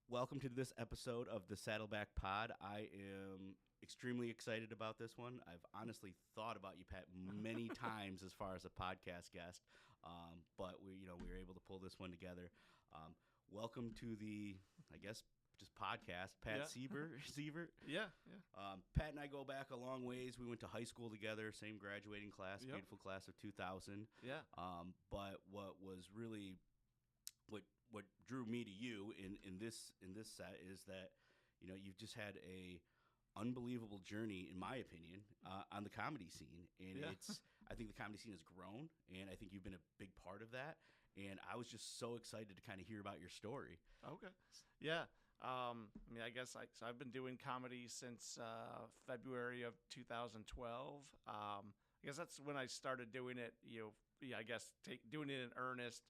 Welcome to this episode of the Saddleback Pod. I am extremely excited about this one. I've honestly thought about you, Pat, many times as far as a podcast guest, but we were able to pull this one together. Welcome to the, I guess, just podcast, Pat Sievert. Yeah. Pat and I go back a long ways. We went to high school together, same graduating class, beautiful class of 2000. Yeah. But what was really what drew me to you in this set is that you've just had a unbelievable journey, in my opinion, on the comedy scene, and I think the comedy scene has grown, and I think you've been a big part of that. And I was just so excited to kind of hear about your story. Okay. Yeah. I guess I've been doing comedy since February of 2012. I guess that's when I started doing it. Doing it in earnest,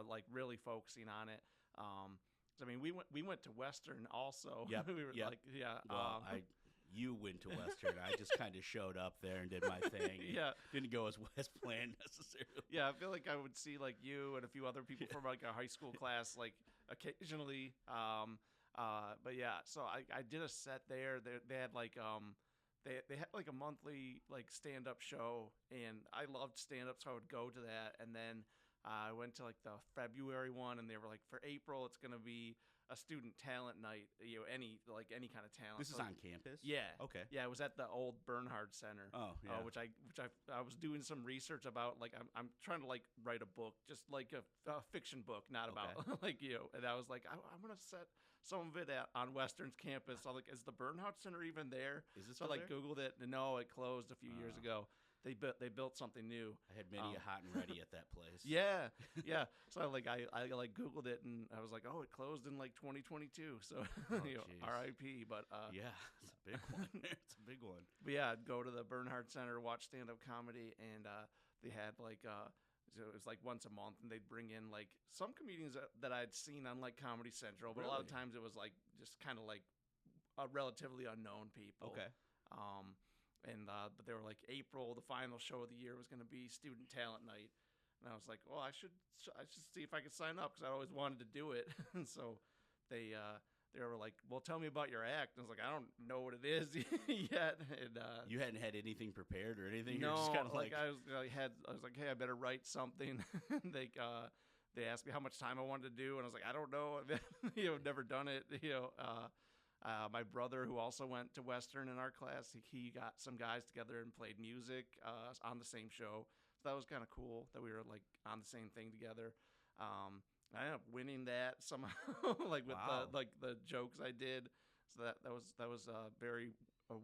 like really focusing on it. We went to Western also. Yeah. We were Well, you went to Western. I just kind of showed up there and did my thing. Yeah. Didn't go as planned necessarily. Yeah, I feel like I would see like you and a few other people from like a high school class like occasionally. But yeah, so I did a set there. They had like they had like a monthly like stand up show, and I loved stand up, so I would go to that. And then I went to like the February one, and they were like, for April it's gonna be a student talent night. Any kind of talent. This is on campus? Yeah. Okay. Yeah, it was at the old Bernhard Center. Oh, yeah. Which I was doing some research about. Like I'm trying to like write a book, just like a fiction book, not about like And I was like, I'm gonna set some of it on Western's campus. So like, is the Bernhard Center even there? Is it so I like there? Googled it, and no, it closed a few years ago. They built something new. I had many a hot and ready at that place. Yeah. So I like Googled it, and I was like, oh, it closed in like 2022. So RIP. But yeah, it's a big one. It's a big one. But yeah, I'd go to the Bernhard Center, watch stand-up comedy, and they had like so it was like once a month, and they'd bring in like some comedians that I'd seen on like Comedy Central, but a lot of times it was like just kind of like relatively unknown people. Okay. But they were like, April, the final show of the year was going to be student talent night. And I was like, well, I should see if I could sign up, because I always wanted to do it. And so they were like, well, tell me about your act. And I was like, I don't know what it is yet. And you hadn't had anything prepared or anything? No, You're just kind of like I was like, hey, I better write something. And they asked me how much time I wanted to do, and I was like, I don't know. I've never done it. My brother, who also went to Western in our class, he got some guys together and played music on the same show. So that was kind of cool that we were like on the same thing together. I ended up winning that somehow, like with the jokes I did. So that was a very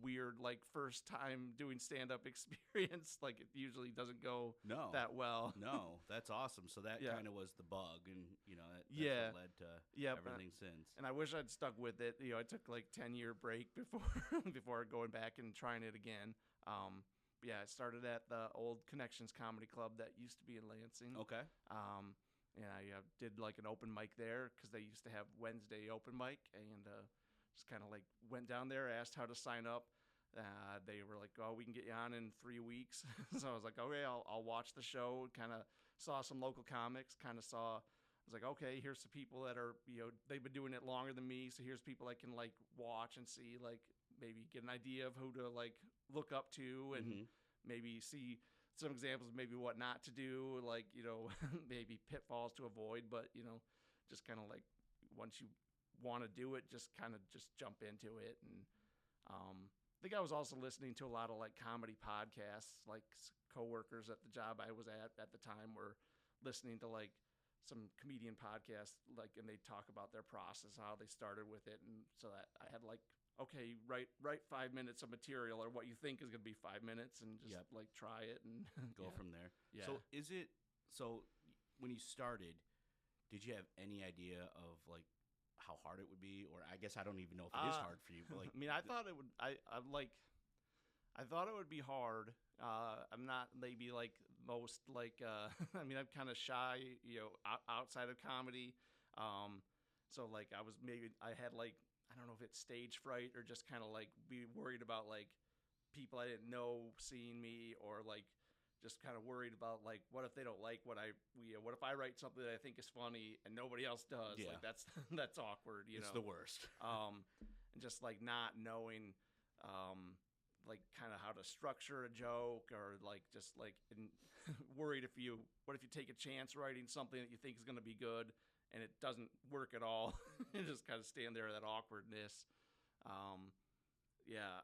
weird like first time doing stand up experience. Like it usually doesn't go that well. No, that's awesome. So that kind of was the bug, and that's what led to everything since. And I wish I'd stuck with it. I took like 10-year break before going back and trying it again. I started at the old Connections Comedy Club that used to be in Lansing. Okay. And I did like an open mic there, because they used to have Wednesday open mic, and just kind of like went down there, asked how to sign up. They were like, oh, we can get you on in 3 weeks. So I was like, okay, I'll watch the show. Kind of saw some local comics, I was like, okay, here's some people that are, they've been doing it longer than me. So here's people I can like watch and see, like maybe get an idea of who to like look up to, and maybe see some examples of maybe what not to do, like, maybe pitfalls to avoid. But, just kind of like once you want to do it, just jump into it. And I think I was also listening to a lot of like comedy podcasts. Like coworkers at the job I was at the time were listening to like some comedian podcasts, like, and they talk about their process, how they started with it. And so that I had like, okay, write 5 minutes of material, or what you think is going to be 5 minutes, and just like try it and go from there. Yeah. So when you started, did you have any idea of like how hard it would be? Or I guess I don't even know if it is hard for you, but like, I thought it would. I thought it would be hard. I'm not maybe like most like. I'm kind of shy, outside of comedy. So like I had like, I don't know if it's stage fright, or just kind of like be worried about like people I didn't know seeing me, or like just kind of worried about like, what if they don't like what if I write something that I think is funny and nobody else does? Yeah. Like that's awkward, It's the worst. And just like not knowing, like kind of how to structure a joke, or like just like worried what if you take a chance writing something that you think is going to be good and it doesn't work at all, and just kind of stand there, that awkwardness. Yeah.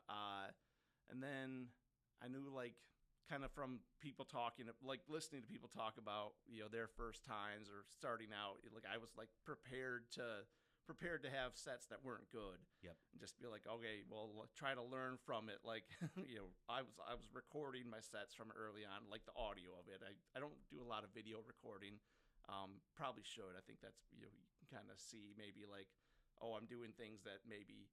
And then I knew, like, kind of from people talking, like listening to people talk about, their first times or starting out, like I was like prepared to have sets that weren't good. Yep. And just be like, okay, well, try to learn from it. Like, I was recording my sets from early on, like the audio of it. I don't do a lot of video recording. Probably should. I think that's, you can kind of see maybe like, oh, I'm doing things that maybe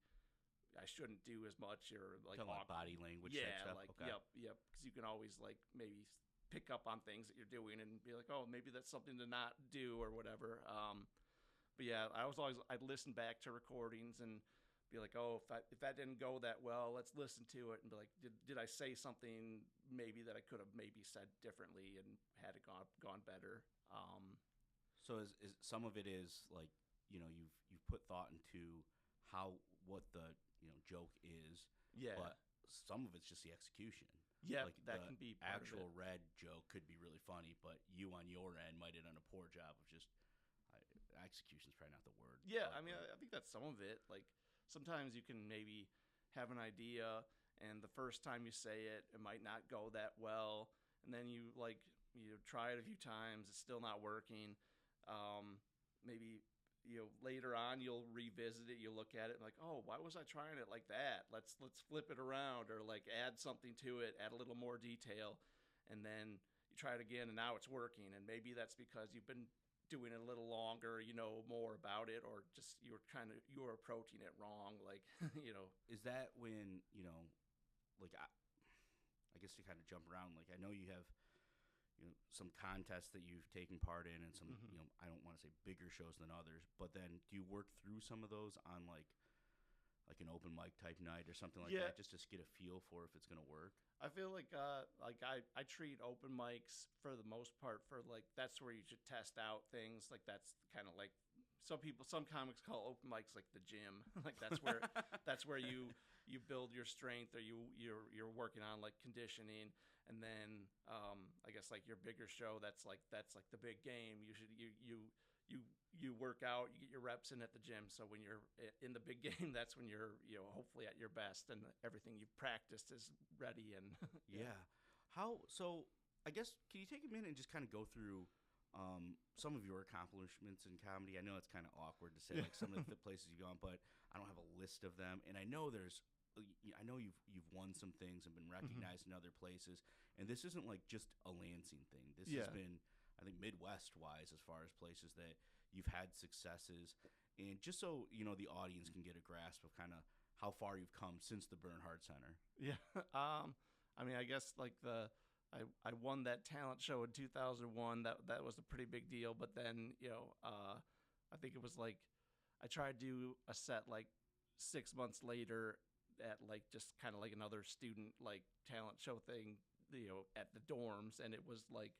I shouldn't do as much, or like body language. Yeah, type stuff. like Okay. yep. Because you can always like maybe pick up on things that you're doing and be like, oh, maybe that's something to not do or whatever. But yeah, I'd listen back to recordings and be like, oh, if that didn't go that well, let's listen to it and be like, did I say something maybe that I could have maybe said differently and had it gone better? So is some of it is like, you've put thought into what the joke is, Yeah. but some of it's just the execution. Yeah, like that the can be part actual of it. red joke could be really funny, but you on your end might have done a poor job of just execution's probably not the word. Yeah, but, I mean, I think that's some of it. Like, sometimes you can maybe have an idea, and the first time you say it, it might not go that well, and then you try it a few times, it's still not working. Maybe later on you'll revisit it, you'll look at it and like, oh, why was I trying it like that? Let's flip it around, or like add something to it, add a little more detail, and then you try it again, and now it's working. And maybe that's because you've been doing it a little longer, you know more about it, or just you're approaching it wrong. Like, is that when like I guess to kind of jump around, like I know you have some contests that you've taken part in, and some I don't want to say bigger shows than others, but then do you work through some of those on like an open mic type night or something like that, just to get a feel for if it's going to work? I feel like I treat open mics for the most part for like, that's where you should test out things. Like, that's kind of like some comics call open mics like the gym. Like that's where you build your strength, or you're working on like conditioning. And then I guess like your bigger show, that's like the big game. You work out, you get your reps in at the gym. So when you're in the big game, that's when you're hopefully at your best, and everything you've practiced is ready. And yeah. So I guess, can you take a minute and just kind of go through some of your accomplishments in comedy? I know it's kind of awkward to say like some of the places you've gone, but I don't have a list of them, and I know you've won some things and been recognized in other places, and this isn't like just a Lansing thing. This has been, I think, Midwest wise, as far as places that you've had successes. And just so the audience can get a grasp of kind of how far you've come since the Bernhard Center. Yeah. I mean, I guess like I won that talent show in 2001. That was a pretty big deal. But then I think it was like I tried to do a set like 6 months later at like just kind of like another student like talent show thing, at the dorms, and it was like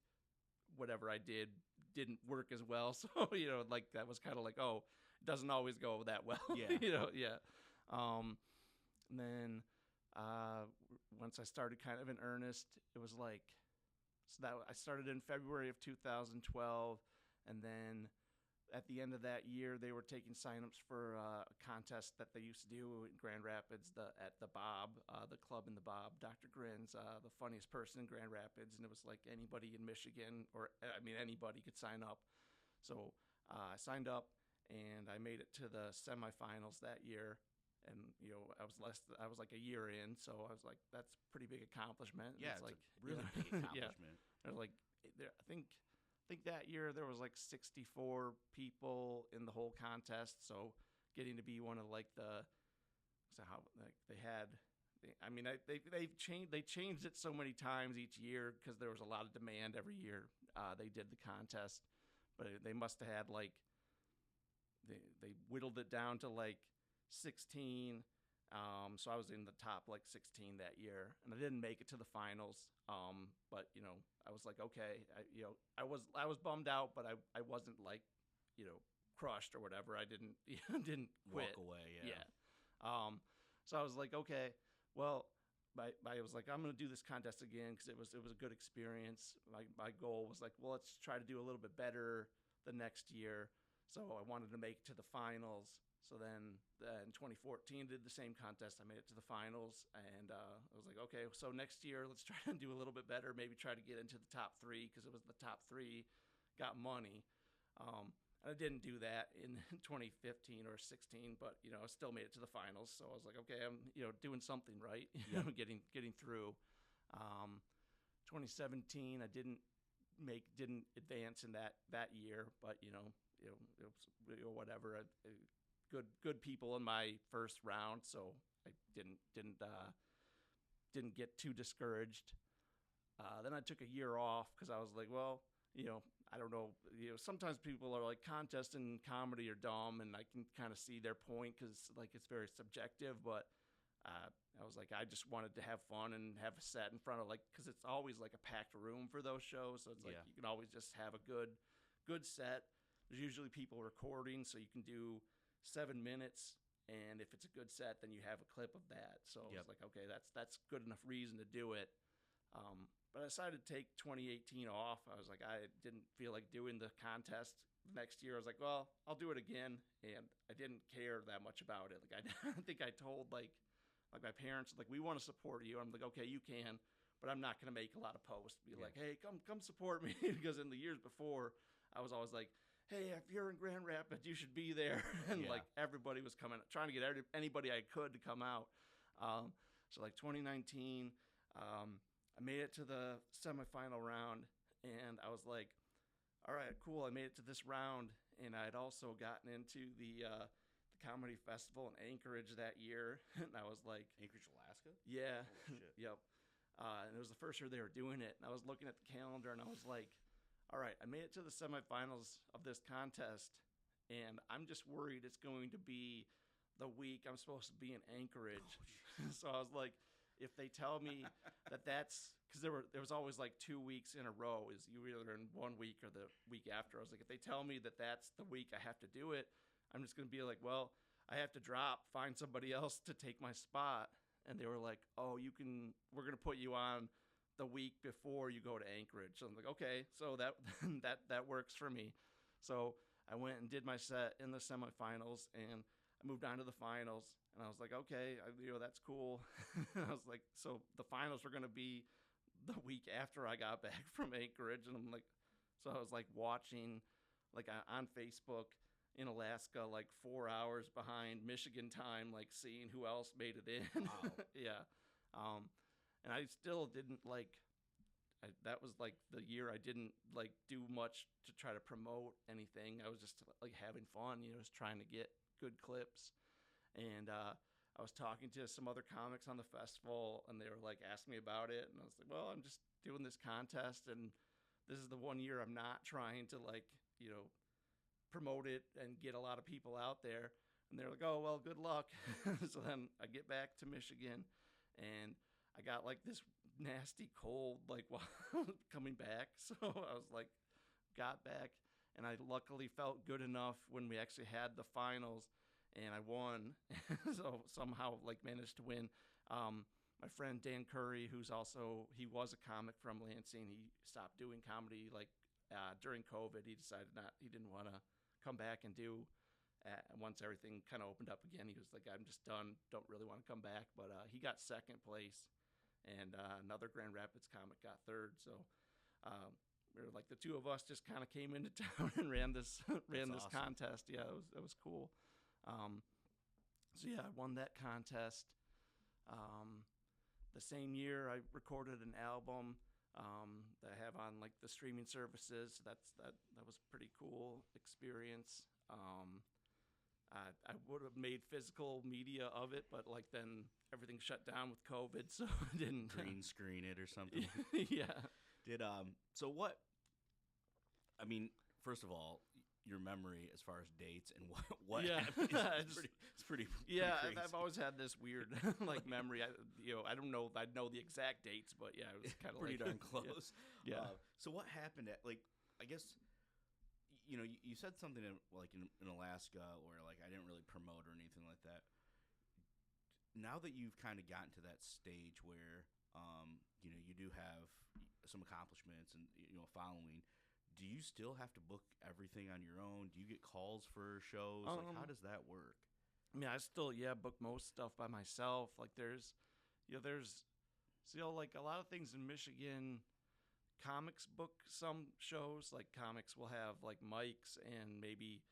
whatever I did didn't work as well. So like that was kind of like, oh, it doesn't always go that well. Yeah. And then once I started kind of in earnest, it was like, so that I started in February of 2012, and then at the end of that year, they were taking signups for a contest that they used to do in Grand Rapids, at the Bob, the club in the Bob. Dr. Grin's the funniest person in Grand Rapids, and it was like anybody in Michigan, or I mean anybody could sign up. So I signed up, and I made it to the semifinals that year. And I was like a year in, so I was like, that's a pretty big accomplishment. Yeah, it's like a really big accomplishment. There's like I think that year there was like 64 people in the whole contest. So getting to be one of like they changed it so many times each year because there was a lot of demand every year. They did the contest, but they must have had like they whittled it down to like 16 So I was in the top like 16 that year, and I didn't make it to the finals. But I was like, okay, I was bummed out, but I wasn't like, crushed or whatever. I didn't didn't quit. Walk away. Yeah. So I was like, okay, well, I was like, I'm gonna do this contest again because it was a good experience. My goal was like, well, let's try to do a little bit better the next year. So I wanted to make it to the finals. So then in 2014, did the same contest. I made it to the finals, and I was like, okay, so next year let's try to do a little bit better. Maybe try to get into the top 3 because it was the top 3 got money. And I didn't do that in 2015 or 16, but I still made it to the finals. So I was like, okay, I'm doing something right, getting through. 2017, I didn't advance in that year, but it was, whatever. Good people in my first round, so I didn't get too discouraged. Then I took a year off because I was like, well, I don't know. Sometimes people are like, contests in comedy are dumb, and I can kind of see their point because like it's very subjective. But I was like, I just wanted to have fun and have a set in front of because it's always like a packed room for those shows. So it's like you can always just have a good set. There's usually people recording, so you can do 7 minutes, and if it's a good set, then you have a clip of that. So I was like, okay, that's good enough reason to do it. But I decided to take 2018 off. I was like, I didn't feel like doing the contest next year. I was like, well, I'll do it again, and I didn't care that much about it. Like I think I told like my parents, like, we want to support you. I'm like, okay, you can, but I'm not gonna make a lot of posts. Be like, hey, come support me, because in the years before, I was always like, hey, if you're in Grand Rapids, you should be there. And like everybody was coming, trying to get anybody I could to come out. So like 2019, I made it to the semifinal round, and I was like, all right, cool. I made it to this round, and I'd also gotten into the comedy festival in Anchorage that year. And I was like, Anchorage, Alaska? Yeah. Holy shit. Yep. And it was the first year they were doing it. And I was looking at the calendar, and I was like, all right, I made it to the semifinals of this contest, and I'm just worried it's going to be the week I'm supposed to be in Anchorage. So I was like, if they tell me that's because there was always like 2 weeks in a row, is you either in 1 week or the week after. I was like, if they tell me that's the week I have to do it, I'm just going to be like, well, I have to find somebody else to take my spot. And they were like, oh, we're going to put you on the week before you go to Anchorage. So I'm like, okay, so that works for me. So I went and did my set in the semifinals, and I moved on to the finals, and I was like, okay, that's cool. I was like, so the finals were going to be the week after I got back from Anchorage, and I'm like, so I was like watching, like on Facebook in Alaska, like 4 hours behind Michigan time, like seeing who else made it in. Wow. Yeah. And I still didn't that was like the year I didn't like do much to try to promote anything. I was just like having fun, just trying to get good clips. And I was talking to some other comics on the festival, and they were like asking me about it, and I was like, well, I'm just doing this contest, and this is the 1 year I'm not trying to like promote it and get a lot of people out there. And they're like, oh, well, good luck. So then I get back to Michigan, and I got like this nasty cold like while coming back. So I was like, got back, and I luckily felt good enough when we actually had the finals, and I won. So somehow like managed to win. My friend Dan Curry, he was a comic from Lansing. He stopped doing comedy like during COVID. He decided he didn't want to come back and do once everything kind of opened up again. He was like, I'm just done, don't really want to come back. But he got second place, and another Grand Rapids comic got third. So we were like, the two of us just kind of came into town and ran this Awesome. contest. Yeah, it was cool. So yeah, I won that contest. The same year I recorded an album that I have on like the streaming services. That was a pretty cool experience. I would have made physical media of it, but like then everything shut down with COVID, so I didn't Green screen it or something. Yeah. So what? I mean, first of all, your memory as far as dates and what Yeah. happened. It's pretty Yeah, crazy. I've always had this weird like memory. I don't know if I'd know the exact dates, but yeah, it was kind of pretty like darn close. Yeah. So what happened at, like, I guess, you said something in Alaska where, like, I didn't really promote or anything like that. Now that you've kind of gotten to that stage where you do have some accomplishments and following, do you still have to book everything on your own? Do you get calls for shows? Like, how does that work? I mean, I still book most stuff by myself. Like there's like a lot of things in Michigan. Comics book some shows. Like comics will have like mics and maybe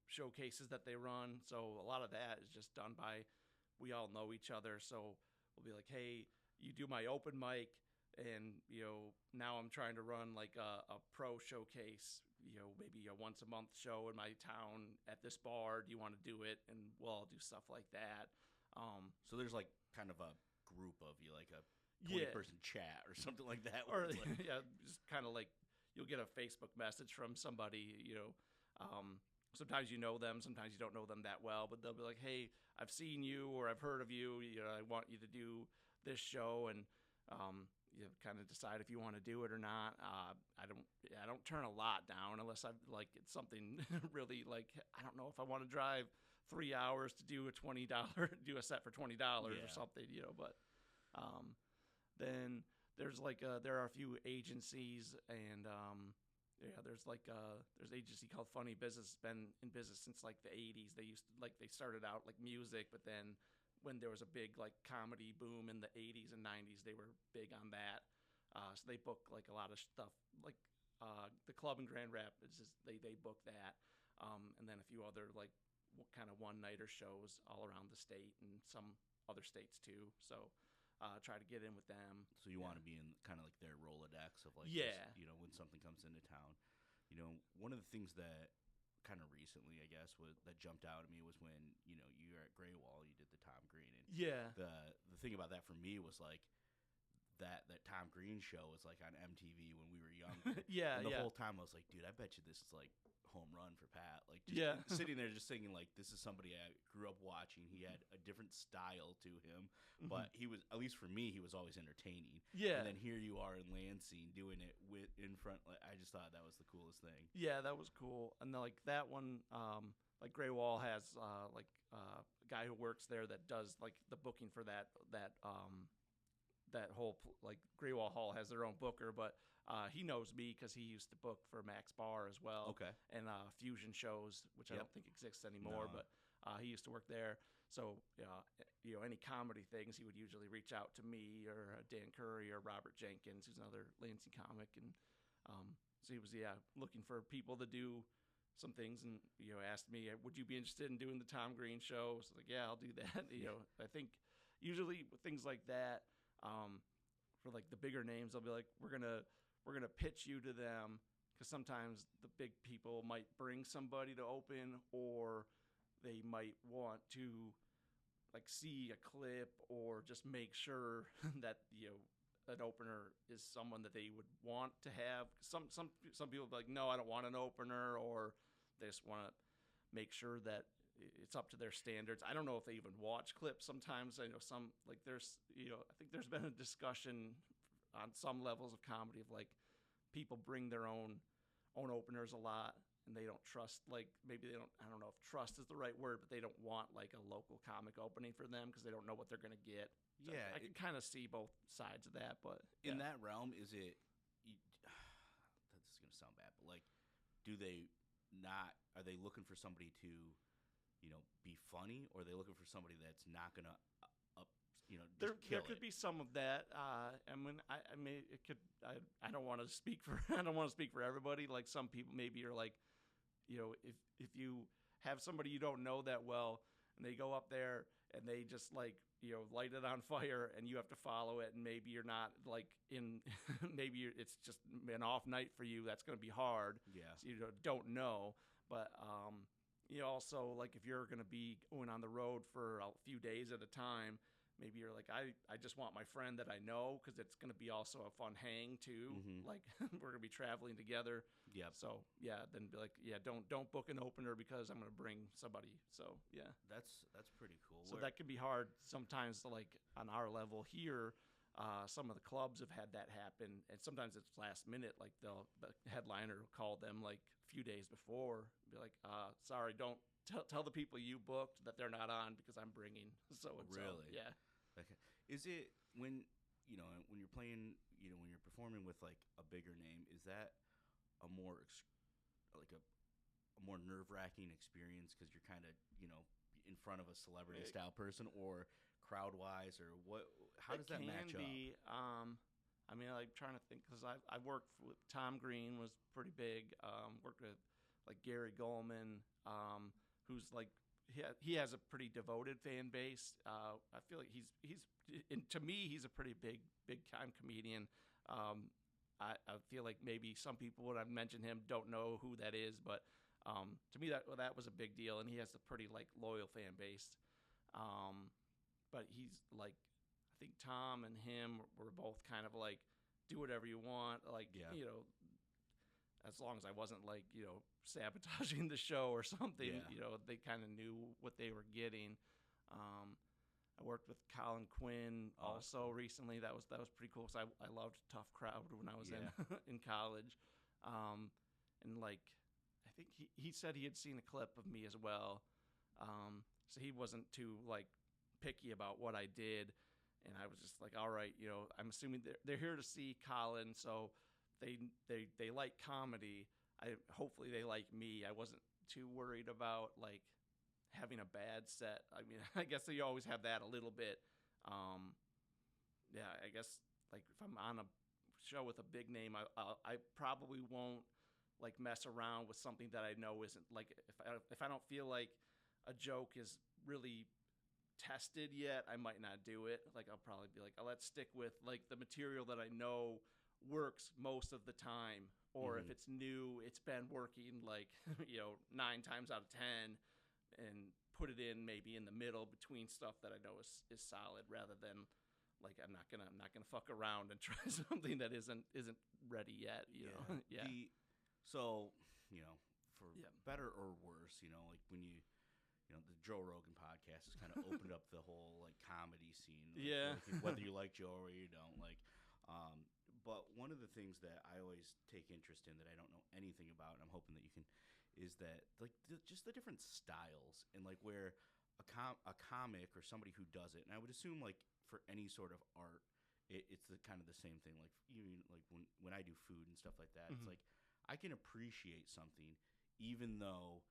showcases that they run. So a lot of that is just done by, we all know each other. So we'll be like, hey, you do my open mic, and now I'm trying to run like a pro showcase, maybe a once a month show in my town at this bar. Do you want to do it? And we'll all do stuff like that. So there's like kind of a group of you, like a 20-person chat or something like that. Or like, just kind of like you'll get a Facebook message from somebody. Sometimes you know them, sometimes you don't know them that well, but they'll be like, hey, I've seen you or I've heard of you. I want you to do this show, and you kind of decide if you want to do it or not. I don't turn a lot down unless I like it's something really like, I don't know if I want to drive 3 hours to do a do a set for $20 or something, But then there's like there are a few agencies, and there's there's an agency called Funny Business. It's been in business since like the 80s. They started out like music, but then when there was a big like comedy boom in the 80s and 90s, they were big on that. So they book like a lot of stuff, like the club in Grand Rapids they book that, and then a few other like kind of one-nighter shows all around the state and some other states too. So try to get in with them. So you want to be in kind of like their Rolodex of like, when something comes into town. One of the things that kind of recently, I guess, that jumped out at me was when you were at Gray Wall, you did the Tom Green, and the thing about that for me was like that Tom Green show was like on MTV when we were young. And the whole time I was like, dude, I bet you this is like home run for Pat. Like, just sitting there just thinking like, this is somebody I grew up watching. He had a different style to him, but he was, at least for me, he was always entertaining. And then here you are in Lansing doing it in front. Like, I just thought that was the coolest thing. Yeah, that was cool. And then, like that one, like Gray Wall has like a guy who works there that does like the booking for that whole like Gray Wall Hall has their own booker, but he knows me because he used to book for Max Bar as well. Okay. And Fusion shows, which I don't think exists anymore, but he used to work there. So any comedy things, he would usually reach out to me or Dan Curry or Robert Jenkins, who's another Lansing comic, and so he was looking for people to do some things, and asked me, would you be interested in doing the Tom Green show? So like, I'll do that. I think usually with things like that, for like the bigger names, I'll be like, we're gonna pitch you to them, because sometimes the big people might bring somebody to open, or they might want to like see a clip or just make sure that an opener is someone that they would want to have. Some people be like, no, I don't want an opener, or they just want to make sure that it's up to their standards. I don't know if they even watch clips sometimes. I know some, like there's, I think there's been a discussion on some levels of comedy of like people bring their own openers a lot, and they don't trust, like maybe they don't, I don't know if trust is the right word, but they don't want like a local comic opening for them because they don't know what they're going to get. So I can kind of see both sides of that, but in that realm, is it, this is going to sound bad, but like, are they looking for somebody to, be funny, or are they looking for somebody that's not going to, there could be some of that. I mean, it could. I don't want to speak for. I don't want to speak for everybody. Like some people maybe are like, if you have somebody you don't know that well, and they go up there and they just like light it on fire, and you have to follow it, and maybe you're not like in. Maybe it's just an off night for you. That's going to be hard. Yeah. So you don't know, but also like if you're going to be going on the road for a few days at a time, maybe you're like, I just want my friend that I know because it's going to be also a fun hang too. Mhm. Like we're going to be traveling together. Yep. So yeah, then be like, yeah, don't book an opener because I'm going to bring somebody. So yeah. That's pretty cool. So that can be hard sometimes. Like on our level here, some of the clubs have had that happen, and sometimes it's last minute. Like the headliner will call them like a few days before, be like, sorry, don't tell the people you booked that they're not on because I'm bringing so and so. Really? Yeah. Okay. Is it when when you're playing, when you're performing with like a bigger name, is that a more like a more nerve-wracking experience because you're kind of, in front of a celebrity style person, or crowd-wise, or what? How does that match up? I mean, like trying to think because I worked with Tom Green was pretty big. Worked with like Gary Goldman, who's like he has a pretty devoted fan base. I feel like to me he's a pretty big time comedian. I feel like maybe some people when I mention him don't know who that is, but to me that was a big deal, and he has a pretty like loyal fan base. But he's like, I think Tom and him were both kind of like, do whatever you want, like as long as I wasn't like sabotaging the show or something. Yeah. They kind of knew what they were getting. I worked with Colin Quinn also recently. That was pretty cool because I loved Tough Crowd when I was in college. And like I think he said he had seen a clip of me as well. So he wasn't too like picky about what I did, and I was just like, all right, I'm assuming they're here to see Colin, so they like comedy. Hopefully they like me. I wasn't too worried about like having a bad set. I mean, I guess you always have that a little bit. Yeah, I guess like if I'm on a show with a big name, I probably won't like mess around with something that I know isn't like if I don't feel like a joke is really tested yet, I might not do it. Like I'll probably be like, let's stick with like the material that I know works most of the time, or if it's new, it's been working like 9 times out of 10, and put it in maybe in the middle between stuff that I know is solid, rather than like I'm not gonna fuck around and try something that isn't ready yet. Yeah. So for better or worse, like when the Joe Rogan podcast has kind of opened up the whole like comedy scene. Like, whether you like Joe or you don't like. But one of the things that I always take interest in that I don't know anything about, and I'm hoping that you can, is that like just the different styles, and like where a comic or somebody who does it, and I would assume like for any sort of art, it's kind of the same thing. Like even like when I do food and stuff like that, it's like I can appreciate something even though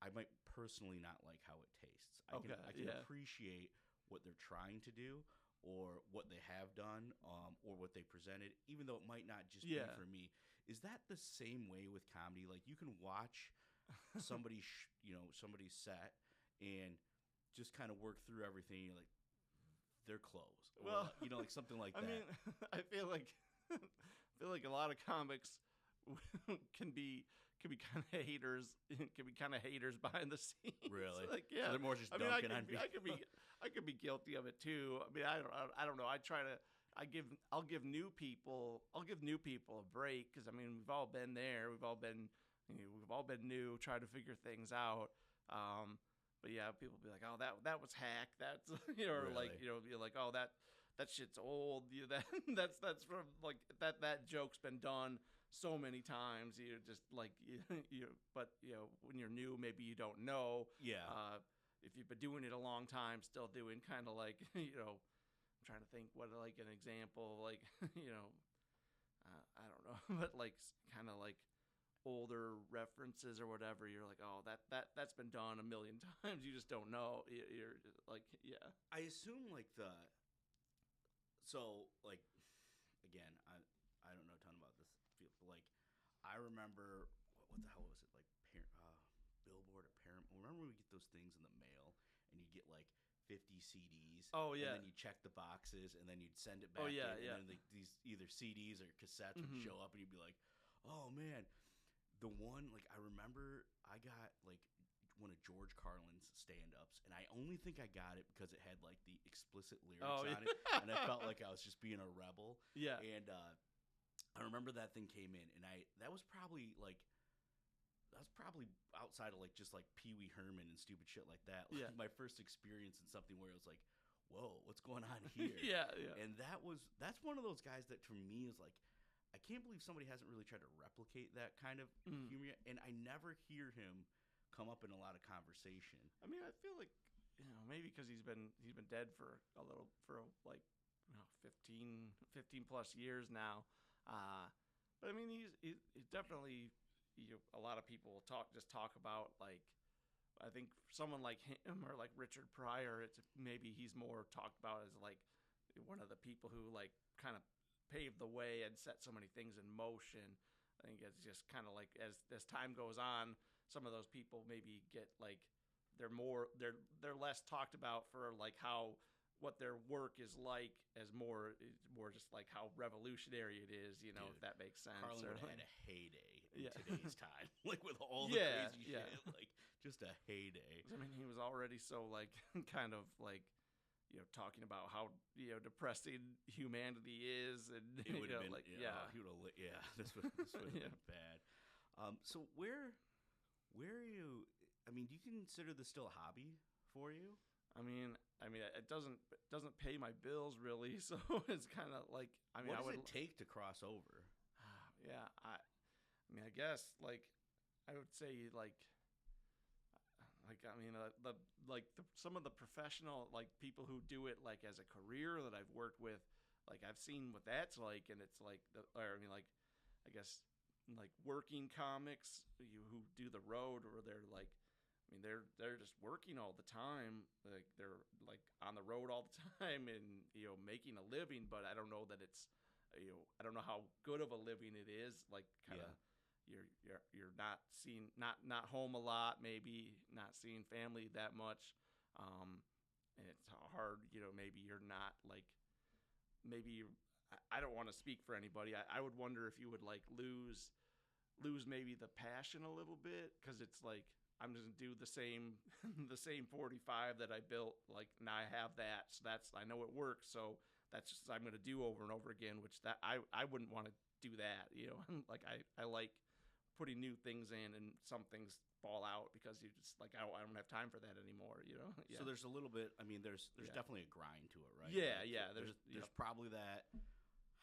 I might personally not like how it tastes. I can appreciate what they're trying to do, or what they have done, or what they presented, even though it might not just be for me. Is that the same way with comedy? Like you can watch somebody's set and just kind of work through everything. You're like, they're close, or, like something like that. I mean, I feel like a lot of comics can be kind of haters. Can be kind of haters behind the scenes. Really? Like, yeah. So they're more just dunking on people. I could be guilty of it too. I mean, I don't know. I'll give new people a break, because I mean we've all been there. We've all been new, trying to figure things out. But yeah, people be like, oh, that was hack. That's or Really? like you're like, oh, that shit's old. That's from like that joke's been done so many times. You're just like but when you're new, maybe you don't know. Yeah. If you've been doing it a long time, still doing kind of like I'm trying to think what like an example, like I don't know, but like kind of like older references or whatever, you're like, oh, that's been done a million times. You just don't know. You're like, yeah. I assume like so like again, I don't know a ton about this field, but like I remember what the hell was it, like Billboard or Paramount. Remember when we get those things in the mail and you get like 50 CDs? Oh yeah. And then you check the boxes and then you'd send it back. Oh yeah, in, yeah. And then these either CDs or cassettes would show up, and you'd be like, oh man. The one, like I remember I got like one of George Carlin's stand-ups, and I only think I got it because it had like the explicit lyrics Oh, on yeah. it, and I felt like I was just being a rebel. Yeah. And I remember that thing came in, and that was probably outside of like just like Pee Wee Herman and stupid shit like that. Like, Yeah. my first experience in something where it was like, whoa, what's going on here? Yeah. And that's one of those guys that for me is like, I can't believe somebody hasn't really tried to replicate that kind of humor yet. And I never hear him come up in a lot of conversation. I mean, I feel like, maybe because he's been dead for like 15 plus years now. But I mean, he's definitely, a lot of people talk about, like, I think someone like him or like Richard Pryor, it's maybe he's more talked about as like one of the people who like kind of paved the way and set so many things in motion. I think it's just kind of like as time goes on, some of those people maybe get like they're less talked about for like what their work is like as more just like how revolutionary it is, Dude, if that makes sense. Carlin would have like, had a heyday in Yeah. today's time, like with all the crazy shit, like just a heyday. I mean, he was already so like kind of like talking about how depressing humanity is, and It would have been like this would have Yeah. been bad. So where are you? I mean, do you consider this still a hobby for you? I mean, it doesn't pay my bills really, so it's kind of like What does it take to cross over? Yeah, I mean, I guess like I would say some of the professional like people who do it like as a career that I've worked with, like I've seen what that's like, and it's like I guess like working comics who do the road, or they're like, I mean, they're just working all the time, like they're like on the road all the time, and making a living. But I don't know that it's I don't know how good of a living it is. Like kind of you're not seeing not home a lot, maybe not seeing family that much, and it's hard. Maybe you're not like I don't want to speak for anybody. I would wonder if you would like lose maybe the passion a little bit, because it's like I'm just gonna do the same the same 45 that I built. Like now I have that, so I know it works. So that's just I'm gonna do over and over again. Which that I wouldn't want to do that. Like I like putting new things in, and some things fall out because you just like I don't have time for that anymore. Yeah. So there's a little bit. I mean, there's definitely a grind to it, right? Yeah, like, yeah. There's probably that.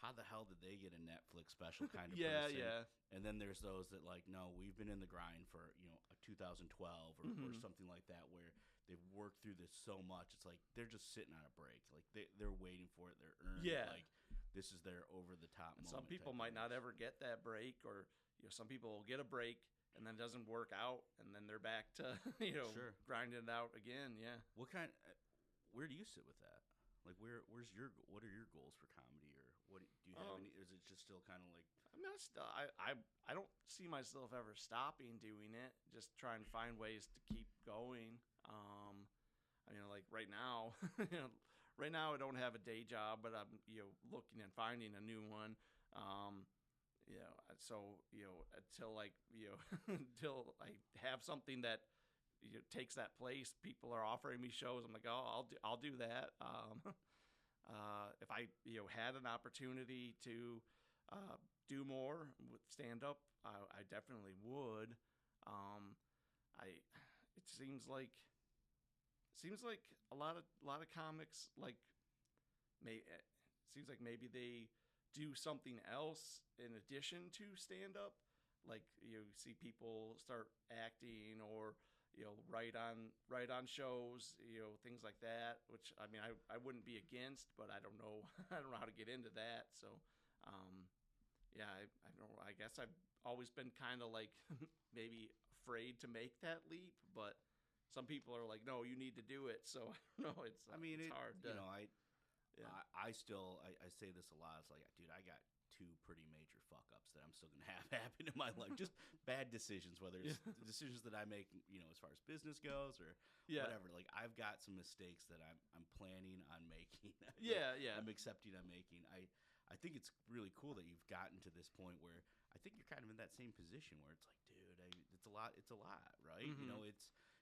How the hell did they get a Netflix special kind of Yeah, person? yeah. And then there's those that like, no, we've been in the grind for a 2012 or something like that, where they've worked through this so much. It's like they're just sitting on a break. Like they're waiting for it. They're earning it. Like this is their over the top moment. Some people might not ever get that break, or some people will get a break and then it doesn't work out, and then they're back to Sure. grinding it out again. Yeah. Where do you sit with that? Like what are your goals for comedy, or what do you have any? Is it just still kind of like? I mean, I don't see myself ever stopping doing it. Just trying to find ways to keep going. I mean, like right now, I don't have a day job, but I'm looking and finding a new one. So until until I have something that takes that place, people are offering me shows. I'm like, oh, I'll do that. If I had an opportunity to do more with stand up, I definitely would. It seems like a lot of comics seems like maybe they do something else in addition to stand up. Like you see people start acting, or write on shows, things like that, which I mean I wouldn't be against, but I don't know how to get into that. So I don't know, I guess I've always been kind of like maybe afraid to make that leap, but some people are like, no, you need to do it. So I don't know, it's hard to, I say this a lot. It's like, dude, I got two pretty major fuck ups that I'm still gonna have happen in my life. Just bad decisions, whether it's the decisions that I make, as far as business goes or whatever. Like I've got some mistakes that I'm planning on making. I'm accepting I'm making. I think it's really cool that you've gotten to this point where I think you're kind of in that same position where it's like, dude, it's a lot, right?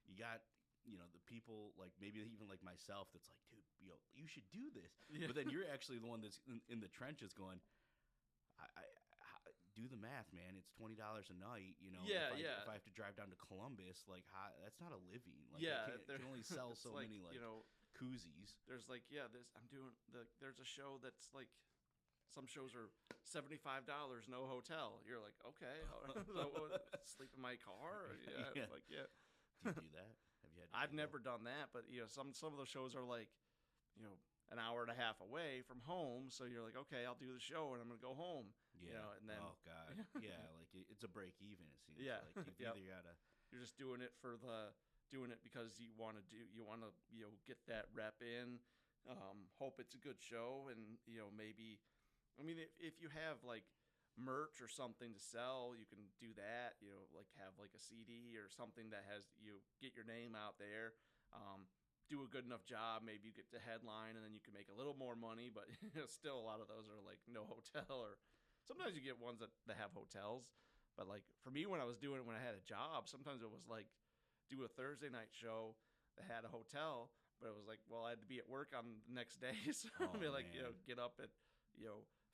you got the people like maybe even like myself that's like, dude, you should do this. Yeah. But then you're actually the one that's in the trenches going, I do the math, man. It's $20 a night. Yeah, if I have to drive down to Columbus, like that's not a living. Like, Yeah, I can only sell so like, many koozies. There's like there's a show that's like. Some shows are $75, no hotel. You're like, okay, sleep in my car. Yeah. Like, yeah. Do you do that? Have you had? I've never done that, but some of those shows are like, an hour and a half away from home. So you're like, okay, I'll do the show and I'm gonna go home. Yeah. And then oh god. Yeah. Like it's a break even. It seems. Yeah. Like you've either gotta. You're just doing it because you want to get that rep in. Hope it's a good show, and maybe. I mean, if you have like merch or something to sell, you can do that. Like have like a CD or something that has get your name out there. Do a good enough job, maybe you get the headline, and then you can make a little more money. But still, a lot of those are like no hotel, or sometimes you get ones that have hotels. But like for me, when I was doing it when I had a job, sometimes it was like do a Thursday night show that had a hotel, but it was like, well, I had to be at work on the next day, so I'd be like, get up at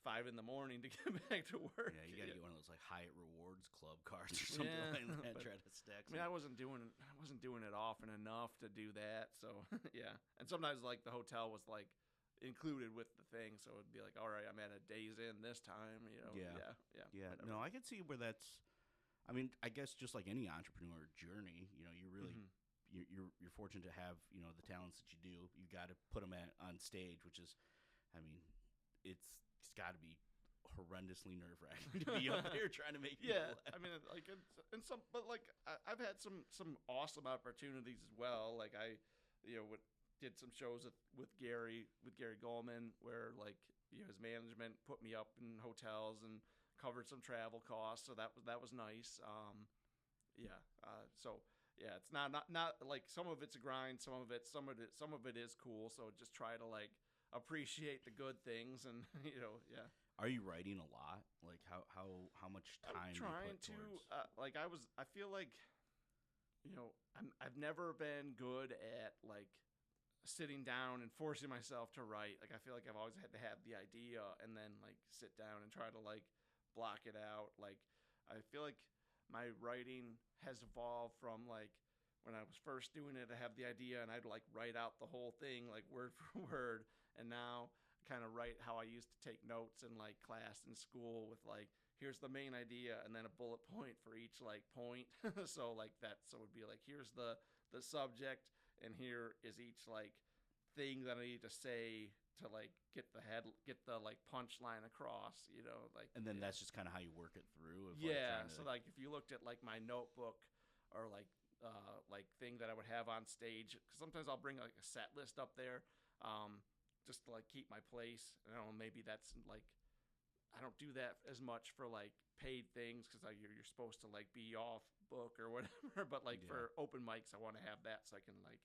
5 a.m. to get back to work. Yeah, you got to get one of those like Hyatt Rewards Club cards or something like that. Try to stack. I mean, I wasn't doing it often enough to do that. So yeah, and sometimes like the hotel was like included with the thing, so it'd be like, all right, I'm at a Days Inn this time. Yeah. Whatever. No, I can see where that's. I mean, I guess just like any entrepreneur journey, you really. You're fortunate to have the talents that you do. You got to put them on stage, which is, I mean, it's got to be horrendously nerve-wracking to be up there trying to make people laugh. I mean, like, I've had some awesome opportunities as well. Like I, did some shows with Gary Goldman, where like his management put me up in hotels and covered some travel costs, so that was nice. It's not like some of it's a grind, some of it is cool. So just try to like appreciate the good things, and yeah. Are you writing a lot? Like how much time? I'm trying do you put to I feel like I've never been good at like sitting down and forcing myself to write. Like I feel like I've always had to have the idea and then like sit down and try to like block it out. Like I feel like my writing has evolved from like when I was first doing it, I have the idea and I'd like write out the whole thing like word for word, and now I kind of write how I used to take notes in like class in school with like, here's the main idea and then a bullet point for each like point. So like that, so it would be like, here's the subject and here is each like thing that I need to say to like get the like punchline across, like. And then that's just kind of how you work it through. So like if you looked at like my notebook or like thing that I would have on stage, because sometimes I'll bring like a set list up there, just to like keep my place. I don't know, maybe that's like I don't do that as much for like paid things because you're supposed to like be off book or whatever. But like for open mics, I want to have that so I can like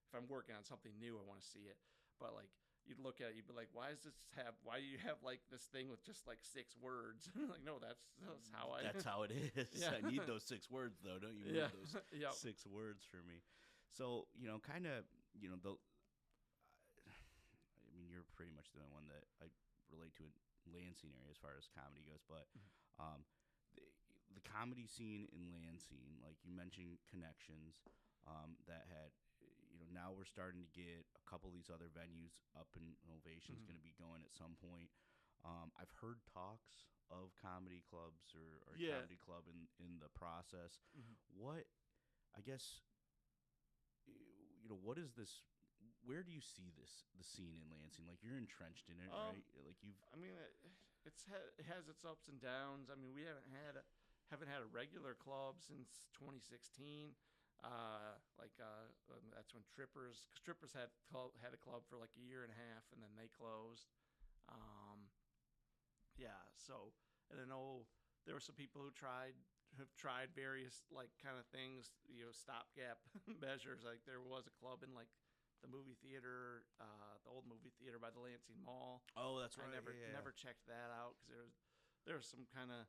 if I'm working on something new, I want to see it. But like you'd look at it, you'd be like, why do you have like this thing with just like 6 words? Like, no, that's how That's how it is. Yeah. I need those 6 words though, don't you? Yeah. Need those 6 words for me. So kind of I mean, you're pretty much the only one that I relate to in Lansing area as far as comedy goes, but the comedy scene in Lansing, like you mentioned, Connections, that had. Now we're starting to get a couple of these other venues up, and Innovation's going to be going at some point. I've heard talks of comedy clubs or comedy club in the process. What, I guess, what is this? Where do you see the scene in Lansing? Like you're entrenched in it, right? Like you've. I mean, it has its ups and downs. I mean, we haven't had a regular club since 2016. That's when Trippers had a club for like a year and a half, and then they closed. So, and I know there were some people who have tried various like kind of things, stopgap measures. Like there was a club in like the movie theater, the old movie theater by the Lansing Mall. Oh, that's right. I never checked that out because there was some kind of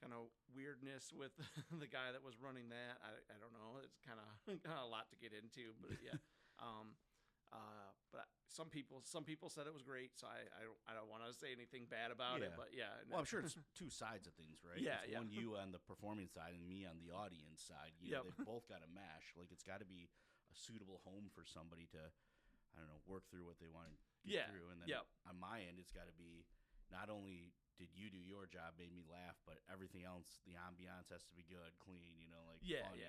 kind of weirdness with the guy that was running that. I don't know. It's kind of a lot to get into, but yeah. But some people said it was great, so I don't want to say anything bad about it. But yeah. Well, I'm sure it's two sides of things, right? Yeah, it's one you on the performing side and me on the audience side. You know, they've both got to mesh. Like it's got to be a suitable home for somebody to, I don't know, work through what they want to get through. And then on my end, it's got to be not only did you do your job, made me laugh, but everything else, the ambiance has to be good, clean, you know, like funny.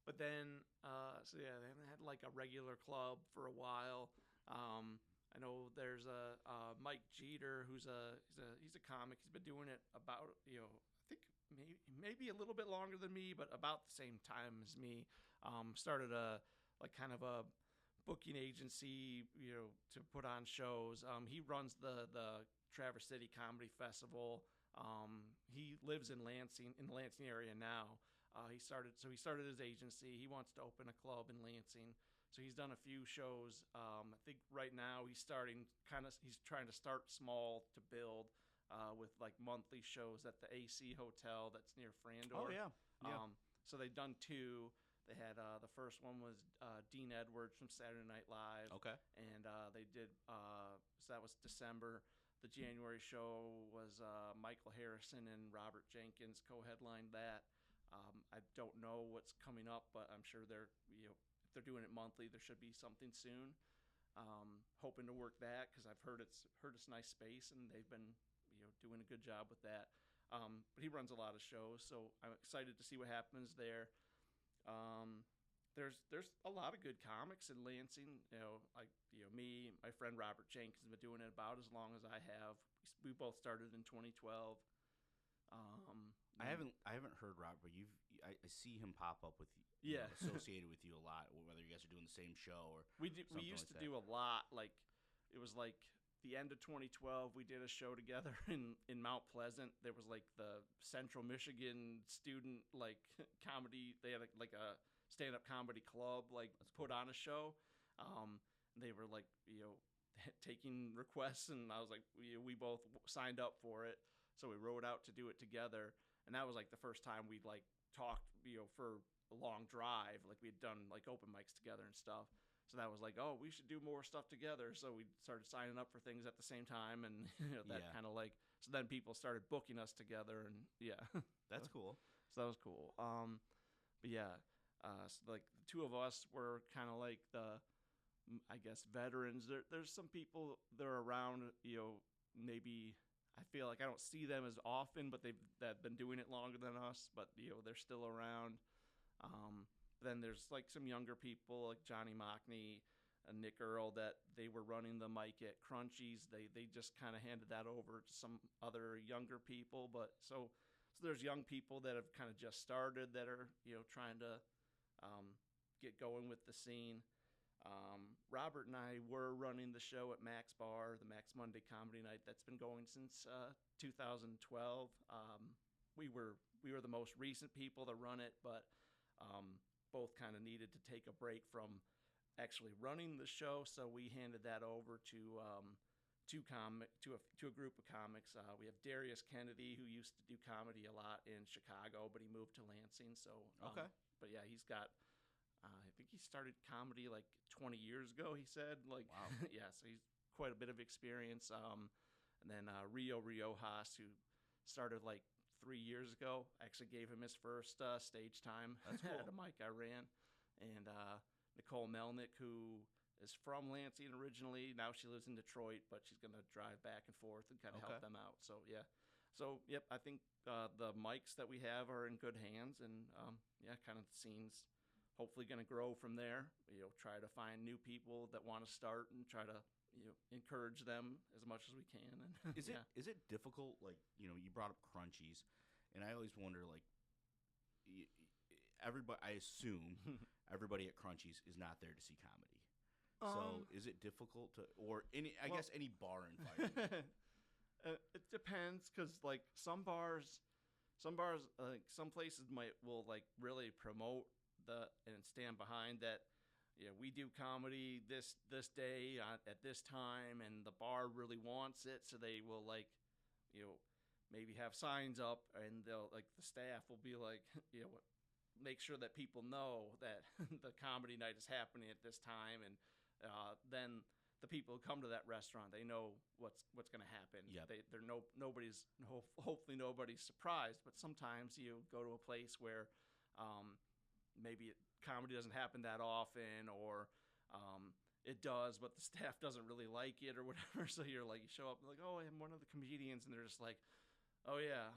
But then they haven't had like a regular club for a while. I know there's a Mike Jeter who's he's a comic. He's been doing it about I think maybe a little bit longer than me, but about the same time as me. Started a kind of a booking agency, to put on shows. He runs the Traverse City Comedy Festival. He lives in the Lansing area now. He started his agency. He wants to open a club in Lansing. So he's done a few shows. I think right now he's trying to start small to build with like monthly shows at the AC Hotel that's near Frandor. Oh yeah. So they've done two. They had the first one was Dean Edwards from Saturday Night Live. Okay. And they did so that was December. The January show was Michael Harrison and Robert Jenkins co-headlined that. I don't know what's coming up, but I'm sure they're if they're doing it monthly, there should be something soon. Hoping to work that because I've heard it's nice space and they've been doing a good job with that. But he runs a lot of shows, so I'm excited to see what happens there. There's a lot of good comics in Lansing. Me, my friend Robert Jenkins has been doing it about as long as I have. We both started in 2012. I haven't heard Rob, but I see him pop up with you know, associated with you a lot. Whether you guys are doing the same show or we used to do a lot. Like it was like the end of 2012. We did a show together in Mount Pleasant. There was like the Central Michigan student like comedy. They had like a stand-up comedy club put on a show. They were like taking requests, and I was like we both signed up for it. So we rode out to do it together, and that was like the first time we'd like talked, for a long drive. Like we had done like open mics together and stuff. So that was like, oh, we should do more stuff together. So we started signing up for things at the same time, and that kind of like. So then people started booking us together, and that's cool. So that was cool. But yeah, so like the two of us were kind of like the, I guess, veterans. There's some people that are around, maybe. I feel like I don't see them as often, but they've been doing it longer than us. But they're still around. Then there's like some younger people like Johnny Mockney and Nick Earl that they were running the mic at Crunchies. They just kind of handed that over to some other younger people. But so there's young people that have kind of just started that are trying to get going with the scene. Robert and I were running the show at Max Bar, the Max Monday Comedy Night. That's been going since 2012. We were the most recent people to run it, but both kind of needed to take a break from actually running the show, so we handed that over to a group of comics. We have Darius Kennedy, who used to do comedy a lot in Chicago, but he moved to Lansing. So okay, but yeah, he's got. I think he started comedy like 20 years ago, he said. Like, wow. Yeah, so he's quite a bit of experience. And then Rio Riojas, who started like 3 years ago, actually gave him his first stage time. That's cool. At a mic I ran. And Nicole Melnick, who is from Lansing originally. Now she lives in Detroit, but she's going to drive back and forth and kind of help them out. So, yeah. So, yep, I think the mics that we have are in good hands. And, kind of the scene's hopefully going to grow from there. Try to find new people that want to start and try to encourage them as much as we can. And is it difficult? Like you brought up Crunchies, and I always wonder like everybody. I assume everybody at Crunchies is not there to see comedy. So is it difficult to I guess any bar environment? It depends because like some bars, like some places will like really promote and stand behind that. We do comedy this day at this time, and the bar really wants it, so they will like maybe have signs up, and they'll like the staff will be like, make sure that people know that the comedy night is happening at this time, and then the people who come to that restaurant, they know what's going to happen. Yep. Hopefully nobody's surprised, but sometimes you go to a place where maybe comedy doesn't happen that often, or it does, but the staff doesn't really like it or whatever. So you show up and like, oh, I'm one of the comedians, and they're just like, oh yeah,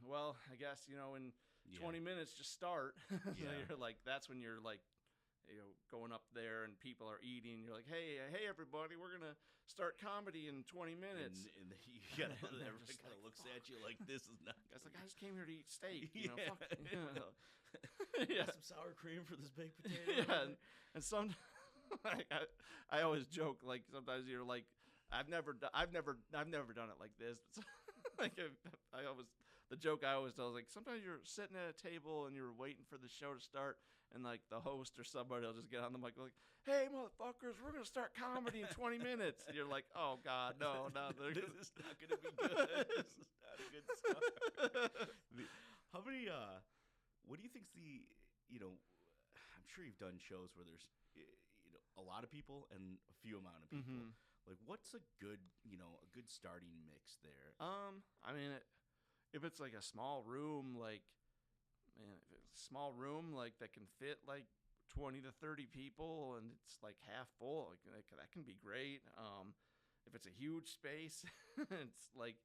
well, I guess in 20 minutes just start. So you're like, that's when you're like, going up there and people are eating. You're like, hey everybody, we're gonna start comedy in 20 minutes. And everybody kind of looks at you like, this is not. Guys, like, I just came here to eat steak. Fuck. Got some sour cream for this baked potato. Yeah, and some. I always joke, like, sometimes you're like, I've never done it like this. Like, the joke I always tell is like, sometimes you're sitting at a table and you're waiting for the show to start, and like the host or somebody will just get on the mic like, hey motherfuckers, we're gonna start comedy in 20 minutes. And you're like, oh god, no, this is not gonna be good. This is not a good start. How many? What do you think's the? I'm sure you've done shows where there's a lot of people and a few amount of people. Mm-hmm. Like, what's a good starting mix there? I mean, if it's like a small room, like, man, if it's a small room like that can fit like 20 to 30 people and it's like half full, like that can be great. If it's a huge space, it's like,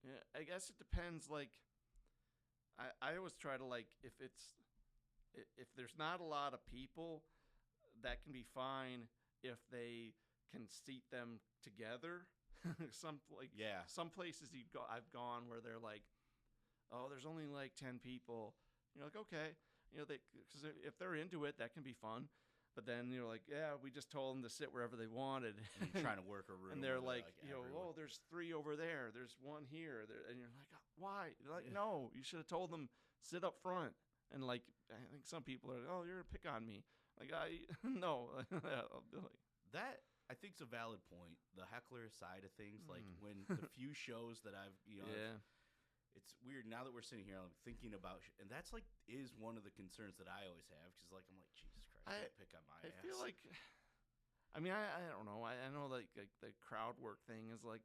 yeah, I guess it depends. Like, I always try to, like, if there's not a lot of people, that can be fine if they can seat them together. Some places I've gone where they're like, oh, there's only like 10 people. You're like, okay, because if they're into it, that can be fun. But then you're like, yeah, we just told them to sit wherever they wanted. And you're trying to work a room. And they're like, oh, there's 3 over there. There's 1 here. And you're like, why? You're like, no, you should have told them sit up front. And like, I think some people are like, oh, you're gonna pick on me. Like, no. That, I think, is a valid point. The heckler side of things, like when the few shows that I've, it's weird now that we're sitting here. I'm thinking about, and that's like is one of the concerns that I always have, because like I'm like, Jesus Christ, I pick on my ass. I feel like, I mean, I don't know. I know like the crowd work thing is like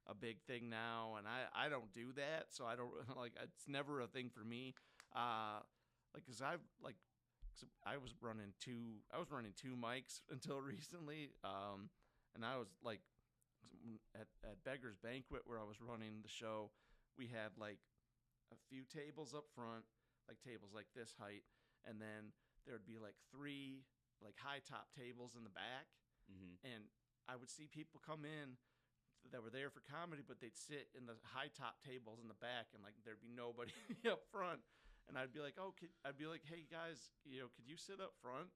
a big thing now, and I don't do that, so I don't like. It's never a thing for me. Like, cause I was running 2 mics until recently, and I was like at Beggar's Banquet where I was running the show. We had like a few tables up front, like tables like this height, and then there'd be like 3 like high top tables in the back, and I would see people come in that were there for comedy, but they'd sit in the high top tables in the back, and like there'd be nobody up front. And I'd be like, hey guys, could you sit up front?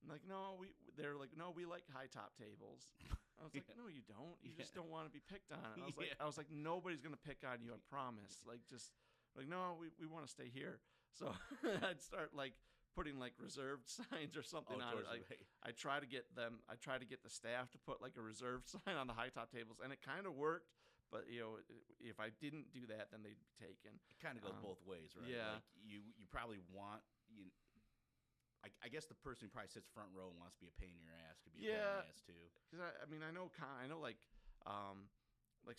And like, no, they're like, no, we like high top tables. I was like, no, you don't. You just don't want to be picked on. And I was like, nobody's gonna pick on you, I promise. Like, just like, no, we want to stay here. So I'd start like putting like reserved signs or something on it. I try to get the staff to put like a reserved sign on the high top tables, and it kind of worked. But if I didn't do that, then they'd be taken. It kind of goes both ways, right? Yeah. Like you probably want I guess the person who probably sits front row and wants to be a pain in your ass could be a pain in your ass too. Because I mean I know like